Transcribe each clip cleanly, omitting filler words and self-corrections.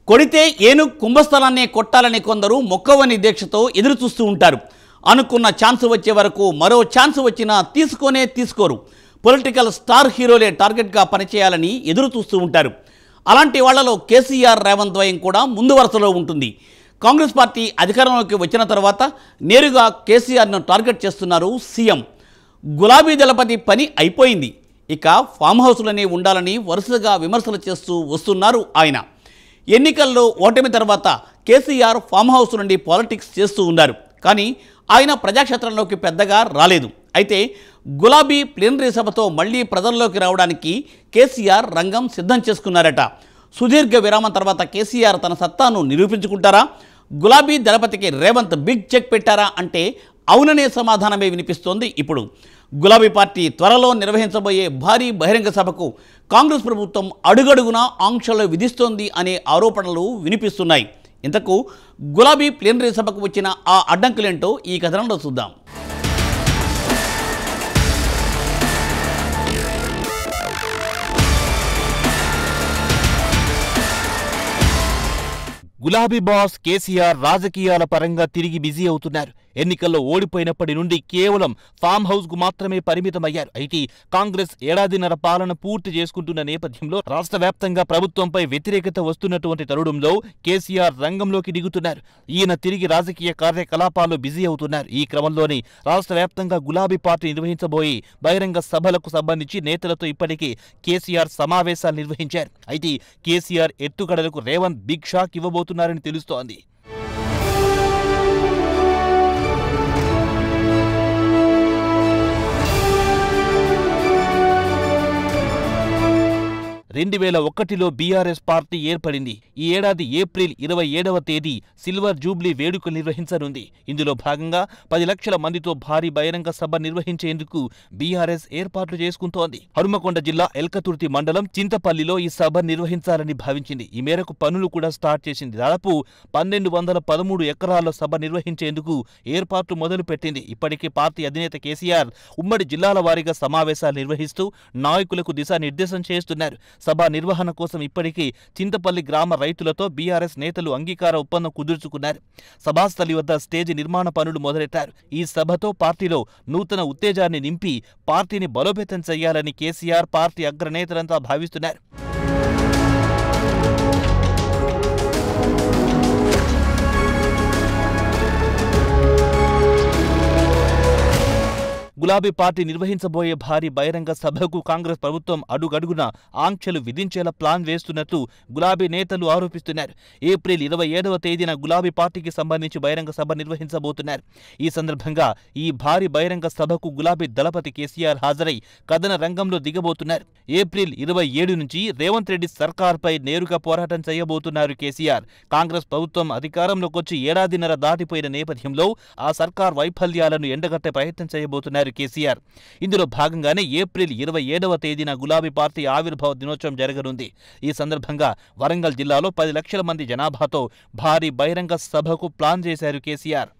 కొడితే ఏనుగు కుంభస్థలాన్నే కొట్టాలని కొందరు మొక్కవని దీక్షతో ఎదురు చూస్తూ ఉంటారు. అనుకున్న ఛాన్స్ వచ్చే వరకు మరో ఛాన్స్ వచ్చినా తీసుకోరు. పొలిటికల్ స్టార్ హీరోలే టార్గెట్గా పనిచేయాలని ఎదురు చూస్తూ ఉంటారు. అలాంటి వాళ్లలో కేసీఆర్ రేవంత్ ద్వయం కూడా ముందు వరుసలో ఉంటుంది. కాంగ్రెస్ పార్టీ అధికారంలోకి వచ్చిన తర్వాత నేరుగా కేసీఆర్ను టార్గెట్ చేస్తున్నారు సీఎం. గులాబీ దళపతి పని అయిపోయింది, ఇక ఫామ్ హౌస్లోనే ఉండాలని వరుసగా విమర్శలు చేస్తూ వస్తున్నారు ఆయన. ఎన్నికల్లో ఓటమి తర్వాత కేసీఆర్ ఫామ్ హౌస్ నుండి పాలిటిక్స్ చేస్తూ ఉన్నారు. కానీ ఆయన ప్రజాక్షేత్రంలోకి పెద్దగా రాలేదు. అయితే గులాబీ ప్లీనరీ సభతో మళ్లీ ప్రజల్లోకి రావడానికి కేసీఆర్ రంగం సిద్ధం చేసుకున్నారట. సుదీర్ఘ విరామం తర్వాత కేసీఆర్ తన సత్తాను నిరూపించుకుంటారా? గులాబీ దళపతికి రేవంత్ బిగ్ చెక్ పెట్టారా అంటే అవుననే సమాధానమే వినిపిస్తోంది. ఇప్పుడు గులాబీ పార్టీ త్వరలో నిర్వహించబోయే భారీ బహిరంగ సభకు కాంగ్రెస్ ప్రభుత్వం అడుగడుగునా ఆంక్షలు విధిస్తోంది అనే ఆరోపణలు వినిపిస్తున్నాయి. ఇంతకు గులాబీ ప్లీనరీ సభకు వచ్చిన ఆ అడ్డంకులేంటో ఈ కథనంలో చూద్దాం. గులాబీ బాస్ కేసీఆర్ రాజకీయాల పరంగా తిరిగి బిజీ అవుతున్నారు. ఎన్నికల్లో ఓడిపోయినప్పటి నుండి కేవలం ఫామ్ హౌస్ కు మాత్రమే పరిమితమయ్యారు. అయితే కాంగ్రెస్ ఏడాదిన్నర పాలన పూర్తి చేసుకుంటున్న నేపథ్యంలో రాష్ట్ర వ్యాప్తంగా ప్రభుత్వంపై వ్యతిరేకత వస్తున్నటువంటి తరుణంలో కేసీఆర్ రంగంలోకి దిగుతున్నారు. ఈయన తిరిగి రాజకీయ కార్యకలాపాల్లో బిజీ అవుతున్నారు. ఈ క్రమంలోనే రాష్ట్ర వ్యాప్తంగా గులాబీ పార్టీ నిర్వహించబోయే బహిరంగ సభలకు సంబంధించి నేతలతో ఇప్పటికే కేసీఆర్ సమావేశాలు నిర్వహించారు. అయితే కేసీఆర్ ఎత్తుగడలకు రేవంత్ బిగ్ షాక్ ఇవ్వబోతున్నారని తెలుస్తోంది. రెండు 2001లో బీఆర్ఎస్ పార్టీ ఏర్పడింది. ఈ ఏడాది ఏప్రిల్ 27వ తేదీ సిల్వర్ జూబ్లీ వేడుకలు నిర్వహించనుంది. ఇందులో భాగంగా 10 లక్షల మందితో భారీ బహిరంగ సభ నిర్వహించేందుకు బీఆర్ఎస్ ఏర్పాట్లు చేసుకుంటోంది. హనుమకొండ జిల్లా ఎల్కతుర్తి మండలం చింతపల్లిలో ఈ సభ నిర్వహించాలని భావించింది. ఈ మేరకు పనులు కూడా స్టార్ట్ చేసింది. దాదాపు 1213 ఎకరాల సభ నిర్వహించేందుకు ఏర్పాట్లు మొదలుపెట్టింది. ఇప్పటికే పార్టీ అధినేత కేసీఆర్ ఉమ్మడి జిల్లాల వారీగా సమావేశాలు నిర్వహిస్తూ నాయకులకు దిశానిర్దేశం చేస్తున్నారు. సభ నిర్వహణ కోసం ఇప్పటికీ చింతపల్లి గ్రామ రైతులతో బీఆర్ఎస్ నేతలు అంగీకార ఒప్పందం కుదుర్చుకున్నారు. సభాస్థలి వద్ద స్టేజి నిర్మాణ పనులు మొదలెట్టారు. ఈ సభతో పార్టీలో నూతన ఉత్తేజాన్ని నింపి పార్టీని బలోపేతం చేయాలని కేసీఆర్ పార్టీ అగ్రనేతలంతా భావిస్తున్నారు. గులాబీ పార్టీ నిర్వహించబోయే భారీ బహిరంగ సభకు కాంగ్రెస్ ప్రభుత్వం అడుగడుగున ఆంక్షలు విధించేలా ప్లాన్ వేస్తున్నట్లు గులాబీ నేతలు ఆరోపిస్తున్నారు. ఏప్రిల్ 27వ తేదీన గులాబీ పార్టీకి సంబంధించి బహిరంగ సభ నిర్వహించబోతున్నారు. ఈ సందర్భంగా ఈ భారీ బహిరంగ సభకు గులాబీ దళపతి కేసీఆర్ హాజరై కథన రంగంలో దిగబోతున్నారు. ఏప్రిల్ 27 నుంచి రేవంత్ రెడ్డి సర్కార్పై నేరుగా పోరాటం చేయబోతున్నారు కేసీఆర్. కాంగ్రెస్ ప్రభుత్వం అధికారంలోకి వచ్చి ఏడాదిన్నర దాటిపోయిన నేపథ్యంలో ఆ సర్కార్ వైఫల్యాలను ఎండగట్టే ప్రయత్నం చేయబోతున్నారు కేసీఆర్. ఇందులో భాగంగానే ఏప్రిల్ 27వ తేదీన గులాబీ పార్టీ ఆవిర్భావ దినోత్సవం జరగనుంది. ఈ సందర్భంగా వరంగల్ జిల్లాలో 10 లక్షల మంది జనాభాతో భారీ బహిరంగ సభకు ప్లాన్ చేశారు కేసీఆర్.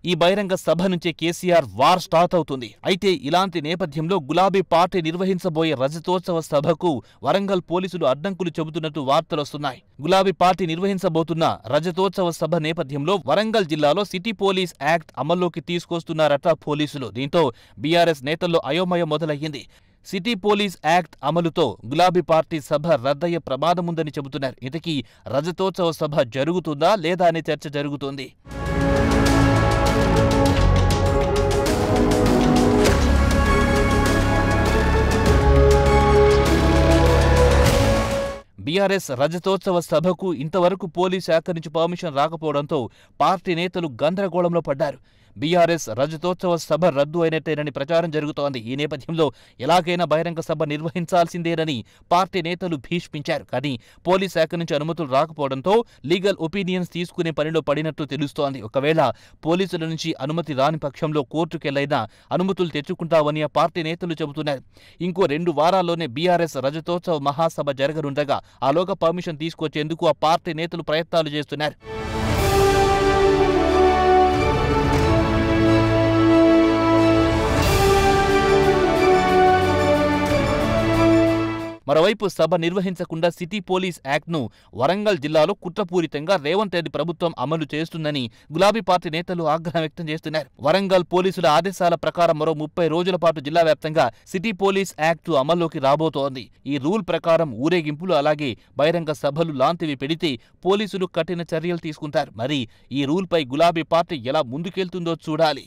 ఈ బహిరంగ సభ నుంచే కేసీఆర్ వార్ స్టార్ట్ అవుతుంది. అయితే ఇలాంటి నేపథ్యంలో గులాబీ పార్టీ నిర్వహించబోయే రజతోత్సవ సభకు వరంగల్ పోలీసులు అడ్డంకులు చెబుతున్నట్టు వార్తలొస్తున్నాయి. గులాబీ పార్టీ నిర్వహించబోతున్న రజతోత్సవ సభ నేపథ్యంలో వరంగల్ జిల్లాలో సిటీ పోలీస్ యాక్ట్ అమల్లోకి తీసుకొస్తున్నారట పోలీసులు. దీంతో బీఆర్ఎస్ నేతల్లో అయోమయం మొదలయ్యింది. సిటీ పోలీస్ యాక్ట్ అమలుతో గులాబీ పార్టీ సభ రద్దయ్యే ప్రమాదముందని చెబుతున్నారు. ఇంతకీ రజతోత్సవ సభ జరుగుతుందా లేదా అనే చర్చ జరుగుతోంది. బీఆర్ఎస్ రజతోత్సవ సభకు ఇంతవరకు పోలీస్ శాఖ నుంచి పర్మిషన్ రాకపోవడంతో పార్టీ నేతలు గందరగోళంలో పడ్డారు. బీఆర్ఎస్ రజతోత్సవ సభ రద్దు అయినట్టేనని ప్రచారం జరుగుతోంది. ఈ నేపథ్యంలో ఎలాగైనా బహిరంగ సభ నిర్వహించాల్సిందేనని పార్టీ నేతలు భీష్మించారు. కానీ పోలీస్ శాఖ నుంచి అనుమతులు రాకపోవడంతో లీగల్ ఒపీనియన్స్ తీసుకునే పనిలో పడినట్టు తెలుస్తోంది. ఒకవేళ పోలీసుల నుంచి అనుమతి రాని పక్షంలో కోర్టుకెళ్లైనా అనుమతులు తెచ్చుకుంటామని ఆ పార్టీ నేతలు చెబుతున్నారు. ఇంకో 2 వారాల్లోనే బీఆర్ఎస్ రజతోత్సవ మహాసభ జరగనుండగా ఆలోగా పర్మిషన్ తీసుకొచ్చేందుకు ఆ పార్టీ నేతలు ప్రయత్నాలు చేస్తున్నారు. మరోవైపు సభ నిర్వహించకుండా సిటీ పోలీస్ యాక్ట్ను వరంగల్ జిల్లాలో కుట్రపూరితంగా రేవంత్ రెడ్డి ప్రభుత్వం అమలు చేస్తుందని గులాబీ పార్టీ నేతలు ఆగ్రహం వ్యక్తం చేస్తున్నారు. వరంగల్ పోలీసుల ఆదేశాల ప్రకారం మరో 30 రోజుల పాటు జిల్లా వ్యాప్తంగా సిటీ పోలీస్ యాక్ట్ అమల్లోకి రాబోతోంది. ఈ రూల్ ప్రకారం ఊరేగింపులు అలాగే బహిరంగ సభలు లాంటివి పెడితే పోలీసులు కఠిన చర్యలు తీసుకుంటారు. మరి ఈ రూల్పై గులాబీ పార్టీ ఎలా ముందుకెళ్తుందో చూడాలి.